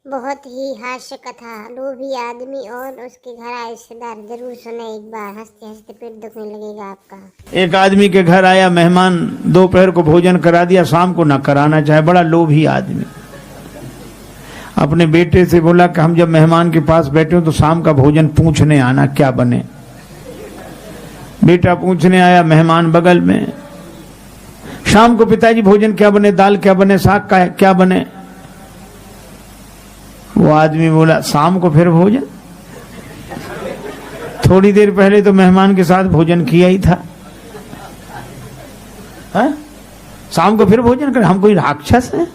बहुत ही हास्य कथा। लोभी आदमी और उसके घर आए रिश्तेदार, जरूर सुने एक बार, हंसते हंसते पेट दुखने लगेगा आपका। एक आदमी के घर आया मेहमान, दोपहर को भोजन करा दिया, शाम को ना कराना चाहे, बड़ा लोभी आदमी। अपने बेटे से बोला कि हम जब मेहमान के पास बैठे हो तो शाम का भोजन पूछने आना क्या बने। बेटा पूछने आया, मेहमान बगल में। शाम को पिताजी भोजन क्या बने, दाल क्या बने, साग का क्या बने। वो आदमी बोला, शाम को फिर भोजन, थोड़ी देर पहले तो मेहमान के साथ भोजन किया ही था, है? शाम को फिर भोजन कर, हम कोई राक्षस है?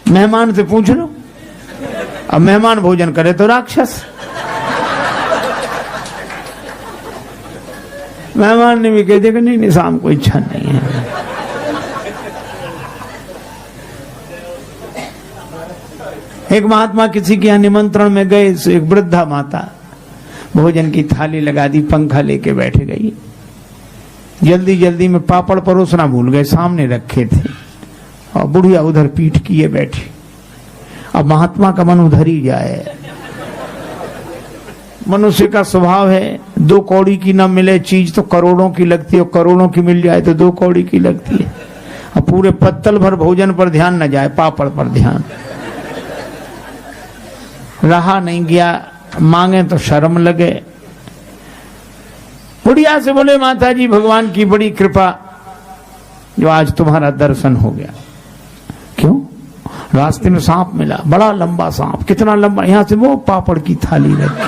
मेहमान से पूछ लो, अब मेहमान भोजन करे तो राक्षस। मेहमान ने भी कह दिया कि नहीं शाम को इच्छा नहीं है। एक महात्मा किसी के यहाँ निमंत्रण में गए, एक वृद्धा माता भोजन की थाली लगा दी, पंखा लेके बैठ गई। जल्दी जल्दी में पापड़ परोसना भूल गए, सामने रखे थे, और बुढ़िया उधर पीठ किए बैठी। अब महात्मा का मन उधर ही जाए। मनुष्य का स्वभाव है, 2 कौड़ी की न मिले चीज तो करोड़ों की लगती है, और करोड़ों की मिल जाए तो 2 कौड़ी की लगती है। अब पूरे पत्तल भर भोजन पर ध्यान न जाए, पापड़ पर ध्यान। रहा नहीं गया, मांगे तो शर्म लगे। बुढ़िया से बोले, माता जी भगवान की बड़ी कृपा जो आज तुम्हारा दर्शन हो गया। क्यों? रास्ते में सांप मिला, बड़ा लंबा सांप। कितना लंबा? यहां से वो पापड़ की थाली रखी।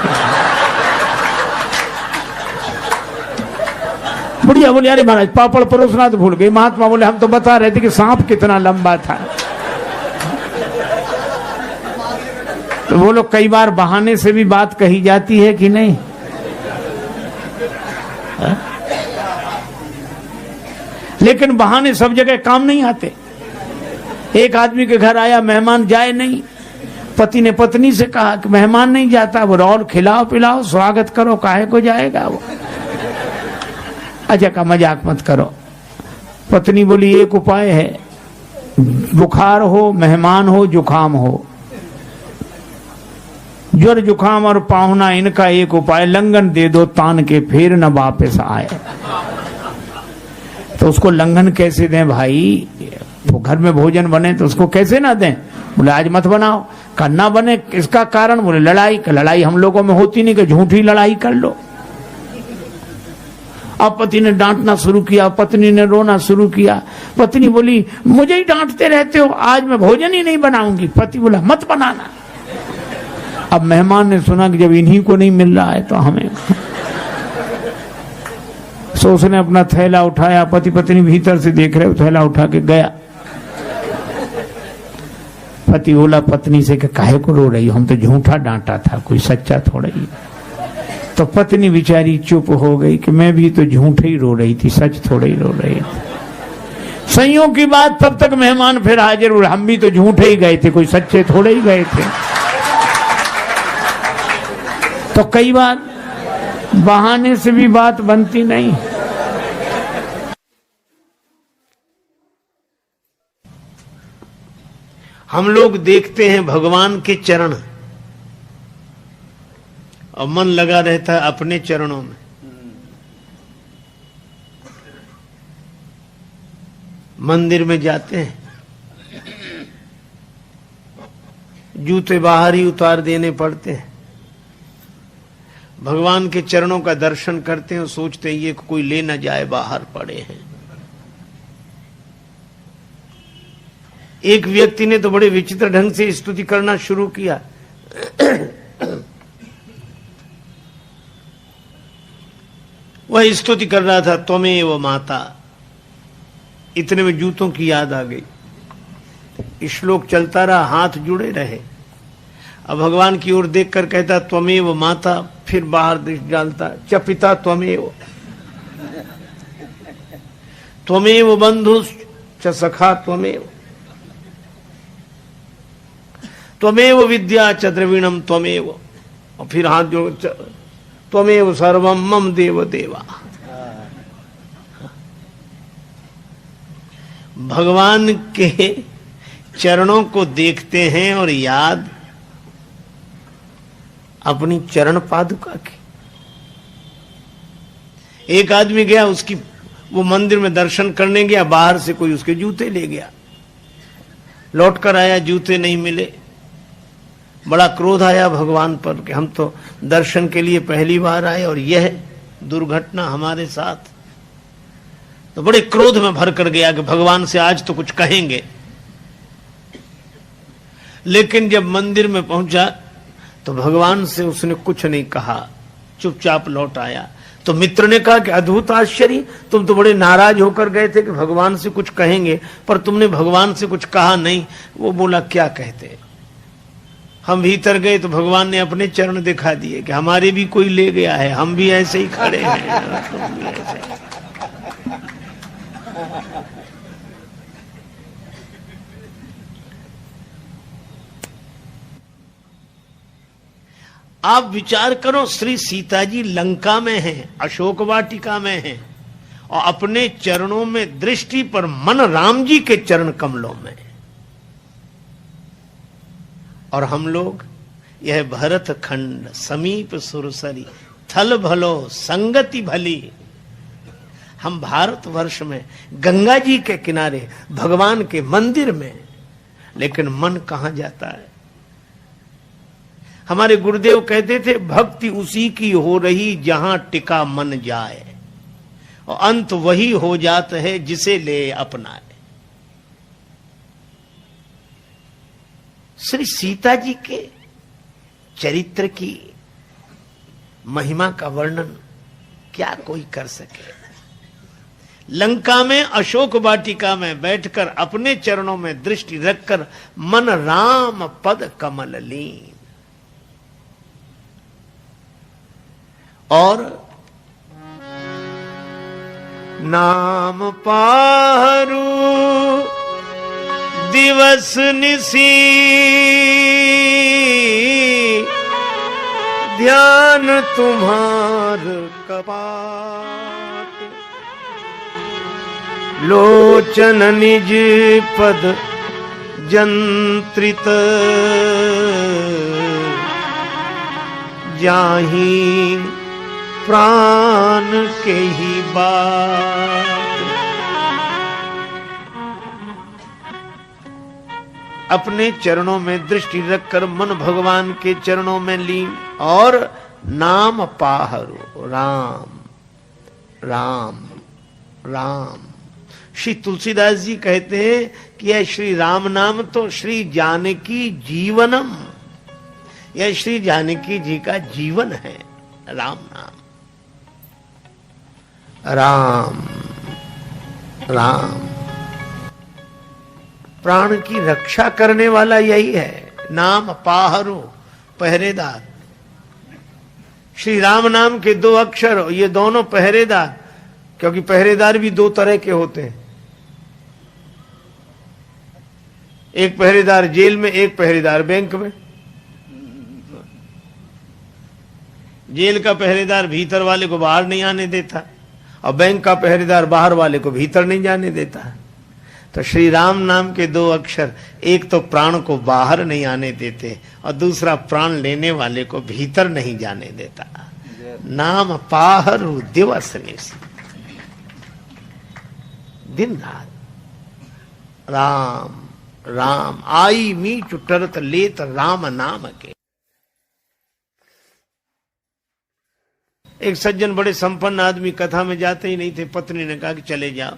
बुढ़िया बोले, अरे महाराज पापड़ परोसना तो भूल गई। महात्मा बोले, हम तो बता रहे थे कि सांप कितना लंबा था। तो वो लोग कई बार बहाने से भी बात कही जाती है कि नहीं? है? लेकिन बहाने सब जगह काम नहीं आते। एक आदमी के घर आया मेहमान, जाए नहीं। पति ने पत्नी से कहा कि मेहमान नहीं जाता, वो और खिलाओ पिलाओ, स्वागत करो, काहे को जाएगा वो। अच्छा का मजाक मत करो। पत्नी बोली, एक उपाय है, बुखार हो, मेहमान हो, जुखाम हो, ज्वर जुखाम और पाहुना, इनका एक उपाय, लंगन दे दो तान के, फिर न वापस आए। तो उसको लंगन कैसे दें भाई? वो घर में भोजन बने तो उसको कैसे ना दें? बोले, आज मत बनाओ। करना बने, इसका कारण? बोले, लड़ाई। लड़ाई हम लोगों में होती नहीं कि झूठी लड़ाई कर लो। अब पति ने डांटना शुरू किया, पत्नी ने रोना शुरू किया। पत्नी बोली, मुझे ही डांटते रहते हो, आज मैं भोजन ही नहीं बनाऊंगी। पति बोला, मत बनाना। अब मेहमान ने सुना कि जब इन्हीं को नहीं मिल रहा है तो हमें। सो उसने अपना थैला उठाया, पति पत्नी भीतर से देख रहे, थैला उठा के गया। पति बोला पत्नी से कि काहे को रो रही हो, हम तो झूठा डांटा था, कोई सच्चा थोड़ा ही। तो पत्नी बेचारी चुप हो गई कि मैं भी तो झूठे ही रो रही थी, सच थोड़ा ही रो रही थी। संयोग की बात, तब तक मेहमान फिर हाजिर हुए। हम भी तो झूठे ही गए थे, कोई सच्चे थोड़े ही गए थे। तो कई बार बहाने से भी बात बनती नहीं। हम लोग देखते हैं भगवान के चरण, और मन लगा रहता है अपने चरणों में। मंदिर में जाते हैं, जूते बाहर ही उतार देने पड़ते हैं। भगवान के चरणों का दर्शन करते हैं, सोचते हैं ये कोई ले न जाए, बाहर पड़े हैं। एक व्यक्ति ने तो बड़े विचित्र ढंग से स्तुति करना शुरू किया। वह स्तुति कर रहा था, त्वमेव माता। इतने में जूतों की याद आ गई। श्लोक चलता रहा, हाथ जुड़े रहे। अब भगवान की ओर देखकर कहता, त्वमेव माता। फिर बाहर दृष्टि डालता, च पिता त्वमेव, त्वमेव बंधु च सखा त्वमेव, त्वमेव विद्या च द्रविणम त्वमेव। और फिर हाथ जोड़, त्वमेव सर्वम मम देव देवा। भगवान के चरणों को देखते हैं और याद अपनी चरण पादुका की। एक आदमी गया, उसकी वो मंदिर में दर्शन करने गया, बाहर से कोई उसके जूते ले गया, लौट कर आया, जूते नहीं मिले। बड़ा क्रोध आया भगवान पर कि हम तो दर्शन के लिए पहली बार आए और यह दुर्घटना हमारे साथ। तो बड़े क्रोध में भर कर गया कि भगवान से आज तो कुछ कहेंगे। लेकिन जब मंदिर में पहुंचा तो भगवान से उसने कुछ नहीं कहा, चुपचाप लौट आया। तो मित्र ने कहा कि अद्भुत आश्चर्य, तुम तो बड़े नाराज होकर गए थे कि भगवान से कुछ कहेंगे, पर तुमने भगवान से कुछ कहा नहीं। वो बोला क्या कहते। हम भीतर गए तो भगवान ने अपने चरण दिखा दिए कि हमारे भी कोई ले गया है, हम भी ऐसे ही खड़े हैं, तुम भी ऐसे। आप विचार करो, श्री सीता जी लंका में हैं, अशोक वाटिका में हैं और अपने चरणों में दृष्टि पर मन राम जी के चरण कमलों में। और हम लोग यह भरत खंड समीप सुरसरी थल भलो संगति भली। हम भारतवर्ष में गंगा जी के किनारे भगवान के मंदिर में, लेकिन मन कहां जाता है। हमारे गुरुदेव कहते थे भक्ति उसी की हो रही जहां टिका मन जाए, और अंत वही हो जाता है जिसे ले अपनाए। श्री सीता जी के चरित्र की महिमा का वर्णन क्या कोई कर सके। लंका में अशोक वाटिका में बैठकर अपने चरणों में दृष्टि रखकर मन राम पद कमल लीन। और नाम पाहरू दिवस निसी ध्यान तुम्हार कपाट। लोचन निज पद जंत्रित जाही प्राण के ही बात। अपने चरणों में दृष्टि रखकर मन भगवान के चरणों में लीन और नाम पाहरो राम राम राम। श्री तुलसीदास जी कहते हैं कि यह श्री राम नाम तो श्री जानकी जीवनम, यह श्री जानकी जी का जीवन है। राम नाम, राम राम, प्राण की रक्षा करने वाला यही है। नाम पाहरो पहरेदार। श्री राम नाम के दो अक्षर, ये दोनों पहरेदार, क्योंकि पहरेदार भी दो तरह के होते हैं। एक पहरेदार जेल में, एक पहरेदार बैंक में। जेल का पहरेदार भीतर वाले को बाहर नहीं आने देता और बैंक का पहरेदार बाहर वाले को भीतर नहीं जाने देता। तो श्री राम नाम के दो अक्षर, एक तो प्राण को बाहर नहीं आने देते और दूसरा प्राण लेने वाले को भीतर नहीं जाने देता। नाम पाहरु दिवस निसी, दिन रात राम राम। आई मीठ टरत लेत राम नाम के। एक सज्जन बड़े संपन्न आदमी कथा में जाते ही नहीं थे। पत्नी ने कहा कि चले जाओ।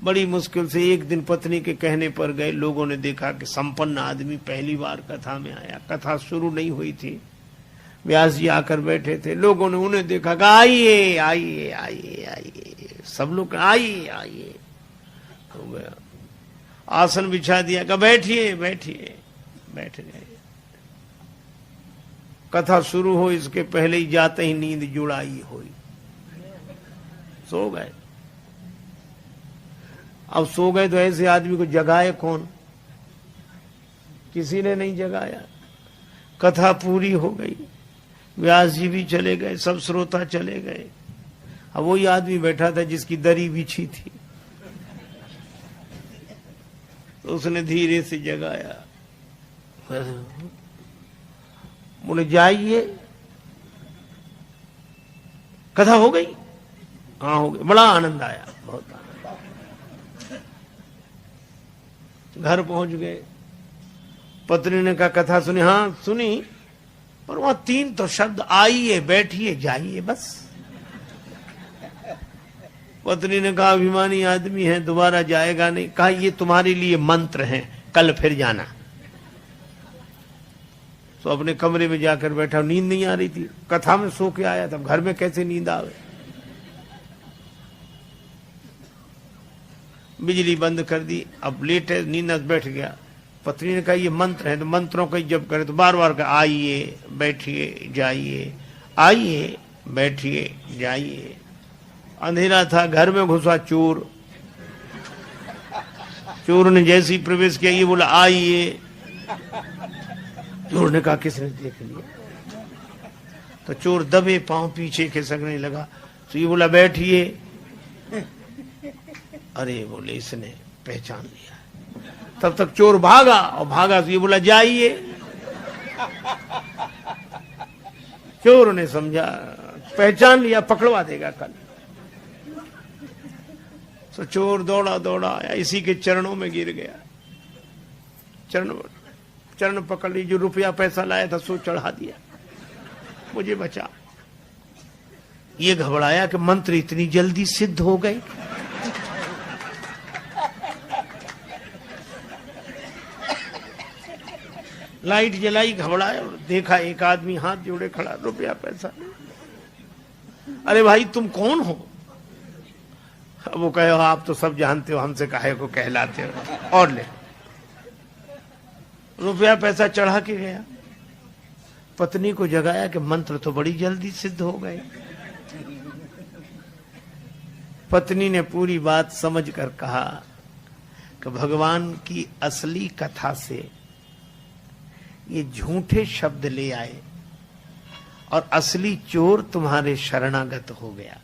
बड़ी मुश्किल से एक दिन पत्नी के कहने पर गए। लोगों ने देखा कि संपन्न आदमी पहली बार कथा में आया। कथा शुरू नहीं हुई थी, व्यास जी आकर बैठे थे। लोगों ने उन्हें देखा कि आइए आइए आइए आइए, सब लोग आइए आइए। हो गया, आसन बिछा दिया, कहा बैठिए बैठिए, बैठ गए। कथा शुरू हो इसके पहले ही जाते ही नींद जुड़ाई हुई, सो गए। अब सो गए तो ऐसे आदमी को जगाए कौन? किसी ने नहीं जगाया। कथा पूरी हो गई, व्यास जी भी चले गए, सब श्रोता चले गए। अब वही आदमी बैठा था जिसकी दरी बिछी थी। तो उसने धीरे से जगाया, बोले जाइए। कथा हो गई? हाँ हो गई। बड़ा आनंद आया, बहुत आनंद। घर पहुंच गए, पत्नी ने कहा कथा सुनी? हाँ सुनी, पर वहां 3 तो शब्द, आइए, बैठिए, जाइए, बस। पत्नी ने कहा अभिमानी आदमी है, दोबारा जाएगा नहीं। कहा ये तुम्हारे लिए मंत्र हैं, कल फिर जाना। तो अपने कमरे में जाकर बैठा, नींद नहीं आ रही थी, कथा में सो के आया, तब घर में कैसे नींद आवे। बिजली बंद कर दी, अब लेट है, नींद बैठ गया। पत्नी ने कहा ये मंत्र है, तो मंत्रों का जप करे, तो बार बार कहा आइए, बैठिए, जाइए, आइए, बैठिए, जाइए। अंधेरा था, घर में घुसा चोर। चोर ने जैसे ही प्रवेश किया, ये बोला आइए। चोर ने कहा किसने देख लिया? तो चोर दबे पांव पीछे खिसकने लगा, तो ये बोला बैठिए। अरे बोले इसने पहचान लिया। तब तक चोर भागा, और भागा तो ये बोला जाइए। चोर ने समझा पहचान लिया, पकड़वा देगा कल। तो चोर दौड़ा दौड़ा आया, इसी के चरणों में गिर गया। चरण पकड़ ली, जो रुपया पैसा लाया था सो चढ़ा दिया, मुझे बचा। ये घबराया कि मंत्र इतनी जल्दी सिद्ध हो गए। लाइट जलाई, घबराया, और देखा एक आदमी हाथ जोड़े खड़ा, रुपया पैसा। अरे भाई तुम कौन हो? अब वो कहे आप तो सब जानते हो, हमसे काहे को कहलाते हो, और ले। रुपया पैसा चढ़ा के गया। पत्नी को जगाया कि मंत्र तो बड़ी जल्दी सिद्ध हो गए। पत्नी ने पूरी बात समझकर कहा कि भगवान की असली कथा से ये झूठे शब्द ले आए, और असली चोर तुम्हारे शरणागत हो गया।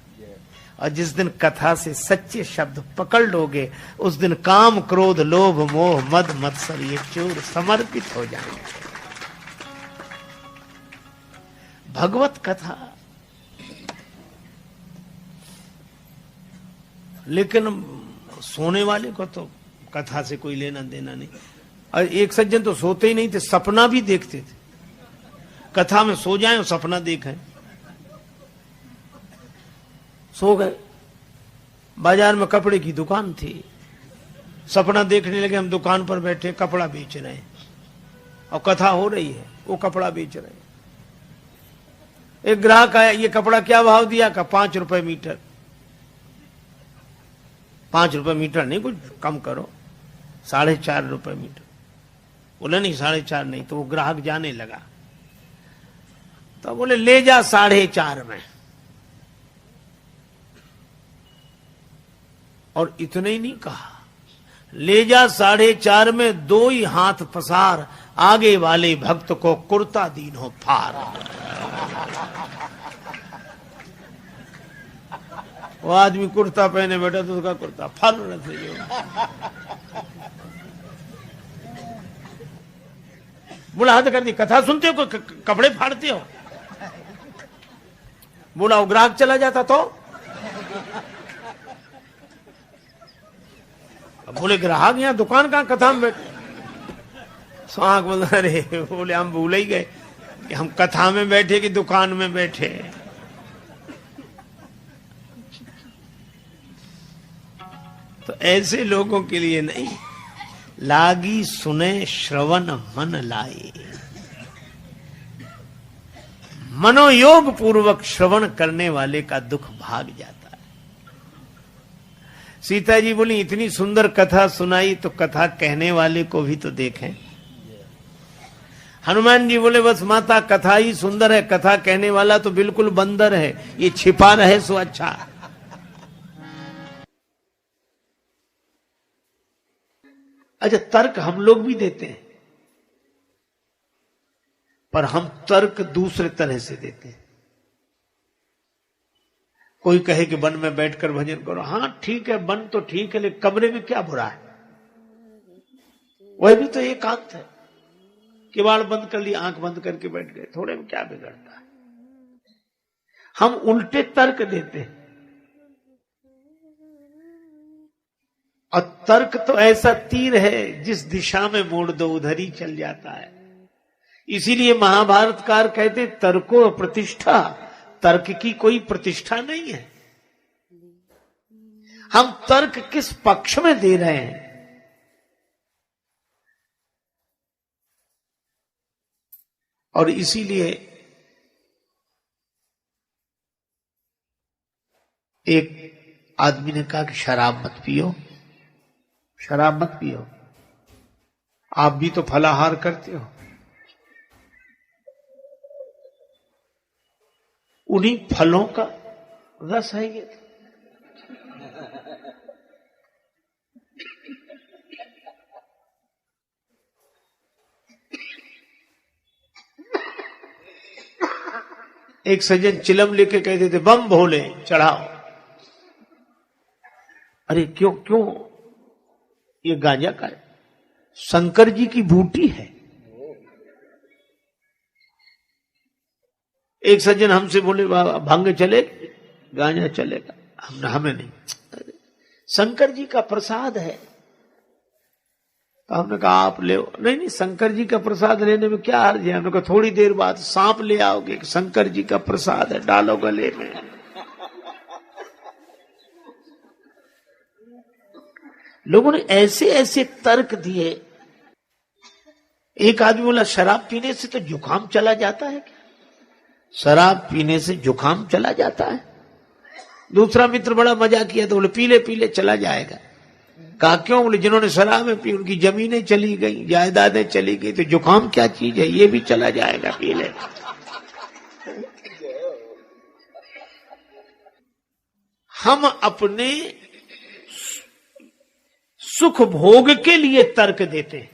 और जिस दिन कथा से सच्चे शब्द पकड़ लोगे, उस दिन काम, क्रोध, लोभ, मोह, मद, मत्सर, ये चोर समर्पित हो जाएंगे। भगवत कथा। लेकिन सोने वाले को तो कथा से कोई लेना देना नहीं। और एक सज्जन तो सोते ही नहीं थे, सपना भी देखते थे। कथा में सो जाएं और सपना देखें। सो गए। बाजार में कपड़े की दुकान थी, सपना देखने लगे हम दुकान पर बैठे कपड़ा बेच रहे हैं, और कथा हो रही है, वो कपड़ा बेच रहे हैं। एक ग्राहक आया, ये कपड़ा क्या भाव दिया? का 5 रुपए मीटर। 5 रुपए मीटर नहीं, कुछ कम करो। 4.5 रुपए मीटर। बोले नहीं 4.5 नहीं। तो वो ग्राहक जाने लगा, तो बोले ले जा 4.5 में। और इतना ही नहीं कहा, ले जा 4.5 में, 2 ही हाथ पसार, आगे वाले भक्त को कुर्ता दीन हो फार। वो आदमी कुर्ता पहने बैठा तो उसका कुर्ता फर से बोला हाथ कर दी, कथा सुनते हो कपड़े फाड़ते हो? बोला वो ग्राहक चला जाता तो? बोले ग्राहक यहाँ दुकान कहाँ, कथा में बैठे। आंख बोल, अरे बोले हम भूल ही गए कि हम कथा में बैठे कि दुकान में बैठे। तो ऐसे लोगों के लिए नहीं, लागी सुने श्रवण मन लाए। मनोयोग पूर्वक श्रवण करने वाले का दुख भाग जाता है। सीता जी बोली इतनी सुंदर कथा सुनाई, तो कथा कहने वाले को भी तो देखें। हनुमान जी बोले बस माता कथा ही सुंदर है, कथा कहने वाला तो बिल्कुल बंदर है, ये छिपा रहे सो अच्छा। अच्छा, तर्क हम लोग भी देते हैं, पर हम तर्क दूसरे तरह से देते हैं। कोई कहे कि वन में बैठकर भजन करो, हाँ ठीक है, वन तो ठीक है, लेकिन कमरे में क्या बुरा है? वह भी तो एकांत है। किवाड़ बंद कर ली, आंख बंद करके बैठ गए, थोड़े में क्या बिगड़ता है। हम उल्टे तर्क देते हैं, और तर्क तो ऐसा तीर है जिस दिशा में मोड़ दो उधर ही चल जाता है। इसीलिए महाभारतकार कहते तर्को प्रतिष्ठा, तर्क की कोई प्रतिष्ठा नहीं है। हम तर्क किस पक्ष में दे रहे हैं, और इसीलिए एक आदमी ने कहा कि शराब मत पियो, शराब मत पियो, आप भी तो फलाहार करते हो। उन्हीं फलों का रस है ये। एक सज्जन चिलम लेके कहते थे बम भोले चढ़ाओ। अरे क्यों क्यों, ये गांजा का है, शंकर जी की बूटी है। एक सज्जन हमसे बोले भांग चले, गांजा चलेगा, हमें नहीं, शंकर जी का प्रसाद है। तो हमने कहा आप ले, नहीं नहीं शंकर जी का प्रसाद लेने में क्या हर्ज है। हमने कहा थोड़ी देर बाद सांप ले आओगे, शंकर जी का प्रसाद है, डालो गले में। लोगों ने ऐसे ऐसे तर्क दिए। एक आदमी बोला शराब पीने से तो जुकाम चला जाता है क्या? शराब पीने से जुकाम चला जाता है? दूसरा मित्र बड़ा मजा किया तो बोले पीले पीले चला जाएगा। कहा क्यों? बोले जिन्होंने शराब में पी उनकी जमीनें चली गई, जायदादें चली गई, तो जुकाम क्या चीज है, ये भी चला जाएगा पी ले। हम अपने सुख भोग के लिए तर्क देते हैं।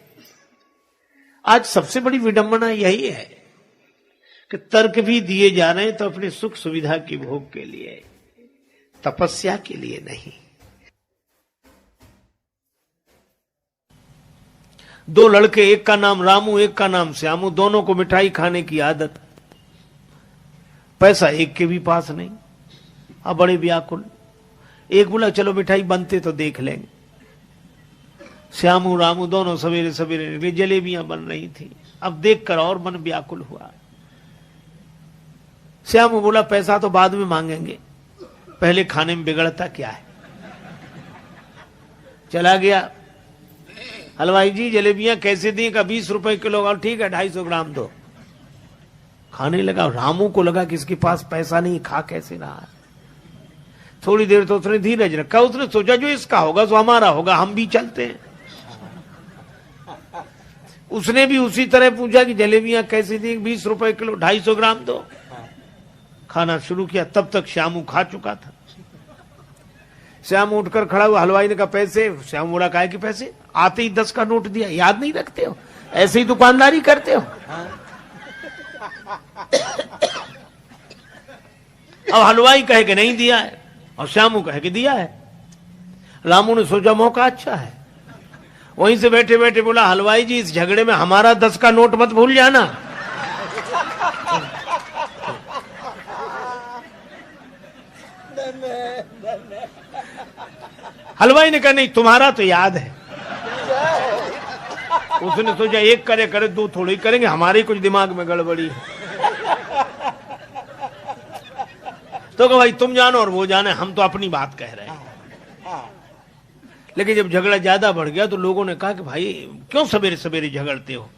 आज सबसे बड़ी विडंबना यही है कि तर्क भी दिए जा रहे हैं तो अपनी सुख सुविधा की भोग के लिए, तपस्या के लिए नहीं। दो लड़के, एक का नाम रामू एक का नाम श्यामू, दोनों को मिठाई खाने की आदत, पैसा एक के भी पास नहीं। अब बड़े व्याकुल। एक बोला चलो मिठाई बनते तो देख लेंगे। श्यामू रामू दोनों सवेरे सवेरे निकले, जलेबियां बन रही थी। अब देखकर और मन व्याकुल हुआ। श्यामू बोला पैसा तो बाद में मांगेंगे, पहले खाने में बिगड़ता क्या है। चला गया, हलवाई जी जलेबियां कैसे दी? का 20 रुपए किलो। और ठीक है 250 ग्राम दो। खाने लगा। रामू को लगा कि इसके पास पैसा नहीं, खा कैसे रहा है। थोड़ी देर तो उसने धीरज रखा। उसने सोचा जो इसका होगा तो हमारा होगा, हम भी चलते हैं। उसने भी उसी तरह पूछा कि जलेबियां कैसे दी? 20 रुपए किलो, 250 ग्राम दो। खाना शुरू किया। तब तक श्यामू खा चुका था। श्यामू उठकर खड़ा हुआ। हलवाई ने कहा पैसे? श्यामू बोला काहे के पैसे? आते ही 10 का नोट दिया। याद नहीं रखते हो? ऐसे ही दुकानदारी करते हो? अब हलवाई कहे कि नहीं दिया है और श्यामू कहे कि दिया है। रामू ने सोचा मौका अच्छा है, वहीं से बैठे बैठे बोला हलवाई जी इस झगड़े में हमारा 10 का नोट मत भूल जाना। हलवाई ने कहा नहीं तुम्हारा तो याद है। उसने सोचा एक करे करे दो थोड़ी करेंगे, हमारे कुछ दिमाग में गड़बड़ी है। तो कहा भाई तुम जानो और वो जाने, हम तो अपनी बात कह रहे हैं। लेकिन जब झगड़ा ज्यादा बढ़ गया तो लोगों ने कहा कि भाई क्यों सवेरे सवेरे झगड़ते हो?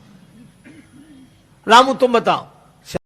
रामू तुम बताओ।